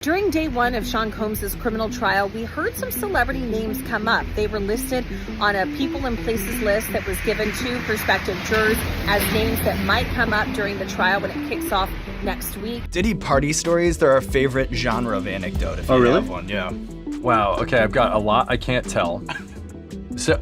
During day one of Sean Combs' criminal trial, we heard some celebrity names come up. They were listed on a people and places list that was given to prospective jurors as names that might come up during the trial when it kicks off next week. Diddy party stories, they're our favorite genre of anecdote. If you really? have one, yeah. Wow, okay, I've got a lot I can't tell. So,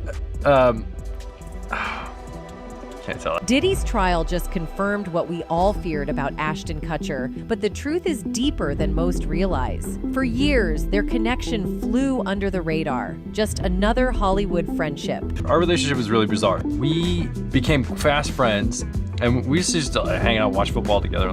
can't tell. Diddy's trial just confirmed what we all feared about Ashton Kutcher, but the truth is deeper than most realize. For years, their connection flew under the radar. Just another Hollywood friendship. Our relationship was really bizarre. We became fast friends, and we used to just hang out and watch football together.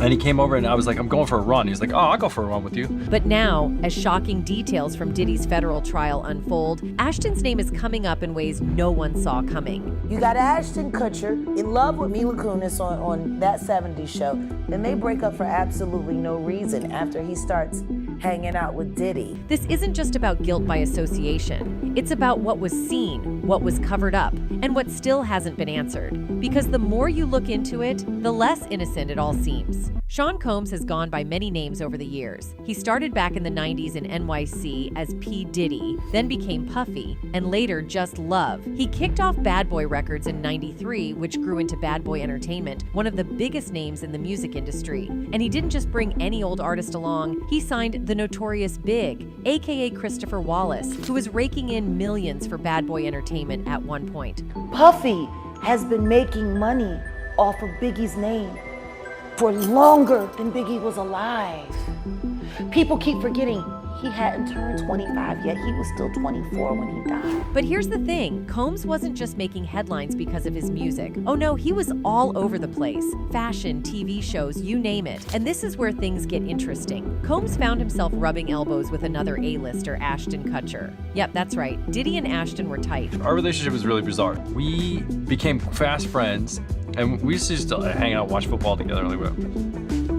And he came over and I was like, I'm going for a run. He's like, oh, I'll go for a run with you. But now, as shocking details from Diddy's federal trial unfold, Ashton's name is coming up in ways no one saw coming. You got Ashton Kutcher in love with Mila Kunis on that 70s show. Then they break up for absolutely no reason after he starts hanging out with Diddy. This isn't just about guilt by association. It's about what was seen, what was covered up, and what still hasn't been answered. Because the more you look into it, the less innocent it all seems. Sean Combs has gone by many names over the years. He started back in the 90s in NYC as P. Diddy, then became Puffy, and later just Love. He kicked off Bad Boy Records in '93, which grew into Bad Boy Entertainment, one of the biggest names in the music industry. And he didn't just bring any old artist along, he signed the notorious Big, aka Christopher Wallace, who was raking in millions for Bad Boy Entertainment at one point. Puffy has been making money off of Biggie's name for longer than Biggie was alive. People keep forgetting he hadn't turned 25 yet. He was still 24 when he died. But here's the thing, Combs wasn't just making headlines because of his music. Oh no, he was all over the place. Fashion, TV shows, you name it. And this is where things get interesting. Combs found himself rubbing elbows with another A-lister, Ashton Kutcher. Yep, that's right. Diddy and Ashton were tight. Our relationship was really bizarre. We became fast friends, and we used to just hang out and watch football together.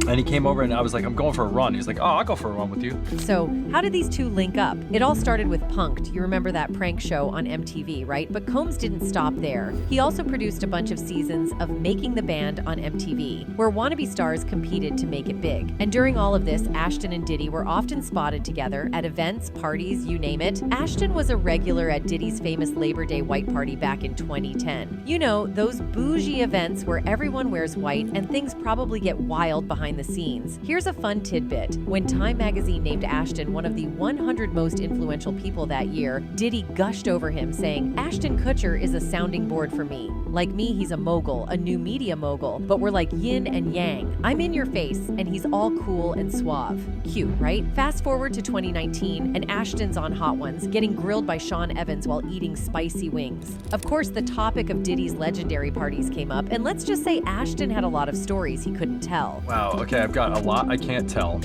And he came over and I was like, I'm going for a run. He's like, oh, I'll go for a run with you. So how did these two link up? It all started with Punk'd. You remember that prank show on MTV, right? But Combs didn't stop there. He also produced a bunch of seasons of Making the Band on MTV, where wannabe stars competed to make it big. And during all of this, Ashton and Diddy were often spotted together at events, parties, you name it. Ashton was a regular at Diddy's famous Labor Day white party back in 2010. You know, those bougie events where everyone wears white and things probably get wild behind the scenes. Here's a fun tidbit. When Time magazine named Ashton one of the 100 most influential people that year, Diddy gushed over him saying, Ashton Kutcher is a sounding board for me. Like me, he's a mogul, a new media mogul, but we're like yin and yang. I'm in your face, and he's all cool and suave. Cute, right? Fast forward to 2019, and Ashton's on Hot Ones, getting grilled by Sean Evans while eating spicy wings. Of course, the topic of Diddy's legendary parties came up, and let's just say Ashton had a lot of stories he couldn't tell. Wow, okay, I've got a lot I can't tell.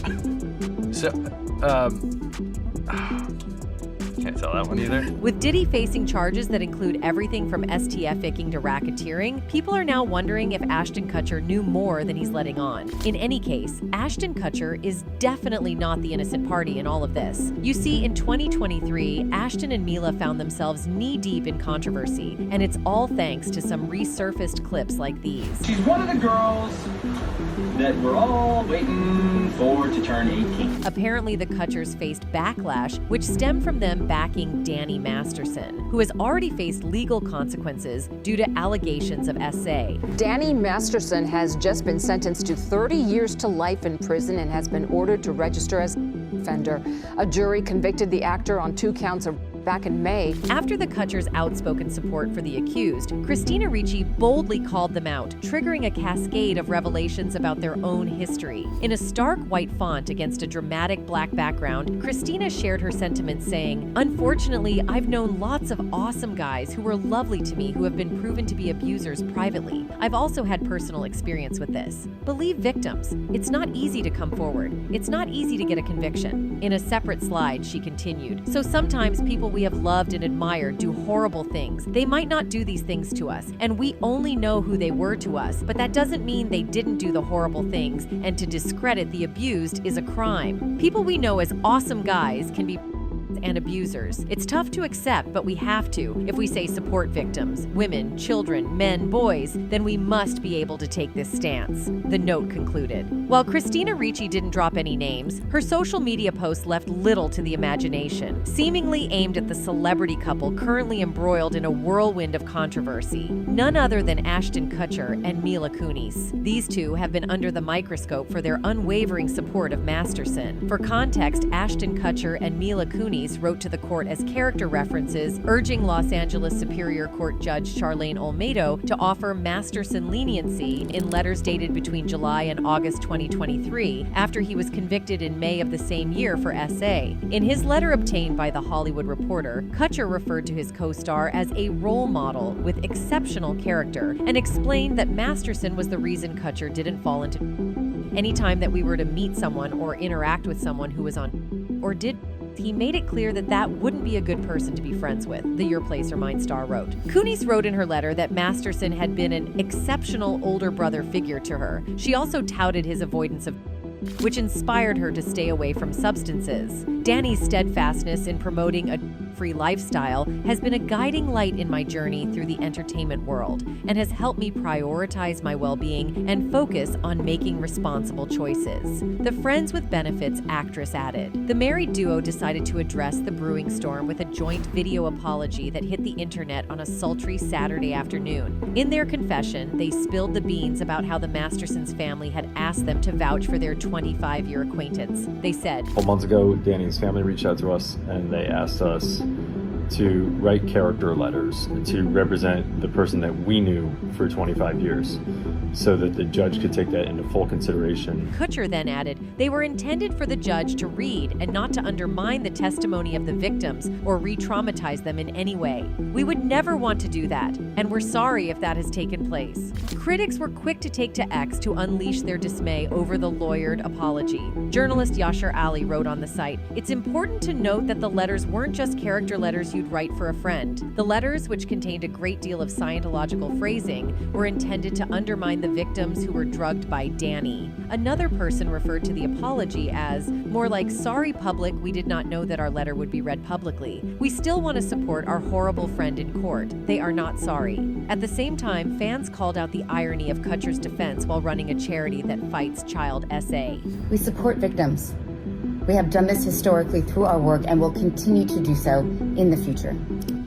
So, can't tell that one either. With Diddy facing charges that include everything from STF-icking to racketeering, people are now wondering if Ashton Kutcher knew more than he's letting on. In any case, Ashton Kutcher is definitely not the innocent party in all of this. You see, in 2023, Ashton and Mila found themselves knee-deep in controversy, and it's all thanks to some resurfaced clips like these. She's one of the girls that we're all waiting for to turn 18. Apparently, the Kutchers faced backlash, which stemmed from them backing Danny Masterson, who has already faced legal consequences due to allegations of SA. Danny Masterson has just been sentenced to 30 years to life in prison and has been ordered to register as an offender. A jury convicted the actor on 2 counts of back in May. After the Kutchers' outspoken support for the accused, Christina Ricci boldly called them out, triggering a cascade of revelations about their own history. In a stark white font against a dramatic black background, Christina shared her sentiments saying, "Unfortunately, I've known lots of awesome guys who were lovely to me who have been proven to be abusers privately. I've also had personal experience with this. Believe victims. It's not easy to come forward. It's not easy to get a conviction." In a separate slide, she continued, "So sometimes people we have loved and admired do horrible things. They might not do these things to us, and we only know who they were to us, but that doesn't mean they didn't do the horrible things, and to discredit the abused is a crime. People we know as awesome guys can be and abusers. It's tough to accept, but we have to. If we say support victims, women, children, men, boys, then we must be able to take this stance, the note concluded. While Christina Ricci didn't drop any names, her social media posts left little to the imagination, seemingly aimed at the celebrity couple currently embroiled in a whirlwind of controversy. None other than Ashton Kutcher and Mila Kunis. These two have been under the microscope for their unwavering support of Masterson. For context, Ashton Kutcher and Mila Kunis wrote to the court as character references, urging Los Angeles Superior Court Judge Charlene Olmedo to offer Masterson leniency in letters dated between July and August 2023, after he was convicted in May of the same year for SA. In his letter obtained by The Hollywood Reporter, Kutcher referred to his co-star as a role model with exceptional character and explained that Masterson was the reason Kutcher didn't fall into anytime that we were to meet someone or interact with someone who was on or did. He made it clear that that wouldn't be a good person to be friends with, the Your Place or Mine star wrote. Kunis wrote in her letter that Masterson had been an exceptional older brother figure to her. She also touted his avoidance of which inspired her to stay away from substances. Danny's steadfastness in promoting a free lifestyle has been a guiding light in my journey through the entertainment world and has helped me prioritize my well-being and focus on making responsible choices. The Friends with Benefits actress added. The married duo decided to address the brewing storm with a joint video apology that hit the internet on a sultry Saturday afternoon. In their confession, they spilled the beans about how the Mastersons family had asked them to vouch for their 25-year acquaintance. They said, A couple months ago, Danny's family reached out to us and they asked us to write character letters to represent the person that we knew for 25 years so that the judge could take that into full consideration. Kutcher then added, they were intended for the judge to read and not to undermine the testimony of the victims or re-traumatize them in any way. We would never want to do that, and we're sorry if that has taken place. Critics were quick to take to X to unleash their dismay over the lawyered apology. Journalist Yashar Ali wrote on the site, it's important to note that the letters weren't just character letters you'd write for a friend. The letters, which contained a great deal of Scientological phrasing, were intended to undermine the victims who were drugged by Danny. Another person referred to the apology as more like, sorry public, we did not know that our letter would be read publicly. We still want to support our horrible friend in court. They are not sorry. At the same time, fans called out the irony of Kutcher's defense while running a charity that fights child SA. We support victims. We have done this historically through our work and will continue to do so in the future.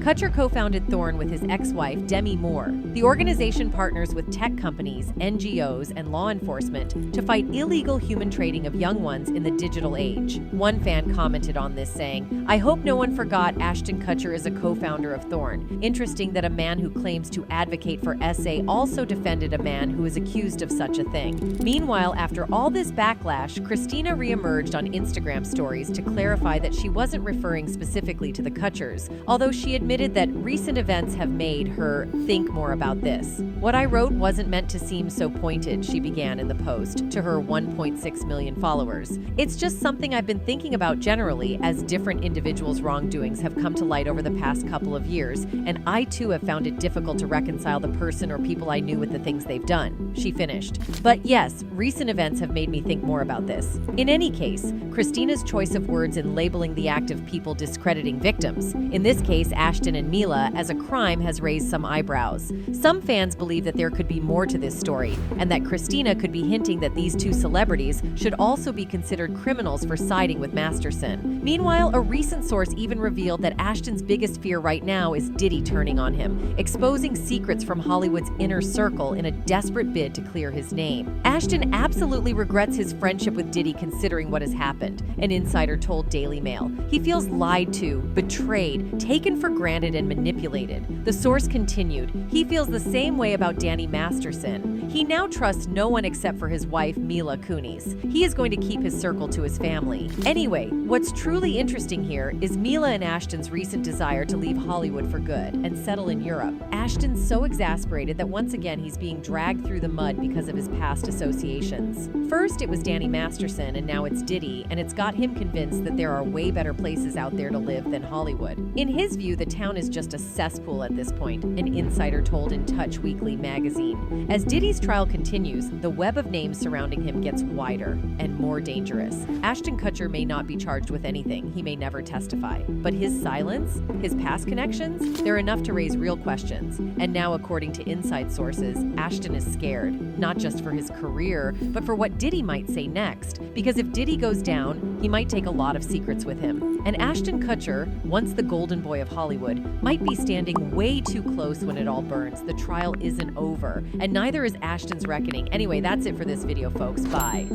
Kutcher co-founded Thorn with his ex-wife, Demi Moore. The organization partners with tech companies, NGOs, and law enforcement to fight illegal human trading of young ones in the digital age. One fan commented on this saying, I hope no one forgot Ashton Kutcher is a co-founder of Thorn. Interesting that a man who claims to advocate for SA also defended a man who is accused of such a thing. Meanwhile, after all this backlash, Christina reemerged on Instagram stories to clarify that she wasn't referring specifically to the Kutchers, although she admitted that recent events have made her think more about this. What I wrote wasn't meant to seem so pointed, she began in the post to her 1.6 million followers. It's just something I've been thinking about generally as different individuals' wrongdoings have come to light over the past couple of years, and I too have found it difficult to reconcile the person or people I knew with the things they've done, she finished. But yes, recent events have made me think more about this. In any case, Christina's choice of words in labeling the act of people discrediting victims, in this case Ashton and Mila, as a crime has raised some eyebrows. Some fans believe that there could be more to this story, and that Christina could be hinting that these two celebrities should also be considered criminals for siding with Masterson. Meanwhile, a recent source even revealed that Ashton's biggest fear right now is Diddy turning on him, exposing secrets from Hollywood's inner circle in a desperate bid to clear his name. Ashton absolutely regrets his friendship with Diddy considering what has happened, an insider told Daily Mail. He feels lied to, betrayed, taken for granted, and manipulated. The source continued, he feels the same way about Danny Masterson. He now trusts no one except for his wife, Mila Kunis. He is going to keep his circle to his family. Anyway, what's truly interesting here is Mila and Ashton's recent desire to leave Hollywood for good and settle in Europe. Ashton's so exasperated that once again he's being dragged through the mud because of his past associations. First it was Danny Masterson and now it's Diddy, and it's got him convinced that there are way better places out there to live than Hollywood. In his view, the town is just a cesspool at this point, an insider told in Touch Weekly magazine. As Diddy's trial continues, the web of names surrounding him gets wider and more dangerous. Ashton Kutcher may not be charged with anything. He may never testify. But his silence, his past connections, they're enough to raise real questions. And now, according to inside sources, Ashton is scared, not just for his career, but for what Diddy might say next. Because if Diddy goes down, he might take a lot of secrets with him. And Ashton Kutcher, once the golden boy of Hollywood, might be standing way too close when it all burns. The trial isn't over, and neither is Ashton's reckoning. Anyway, that's it for this video, folks. Bye.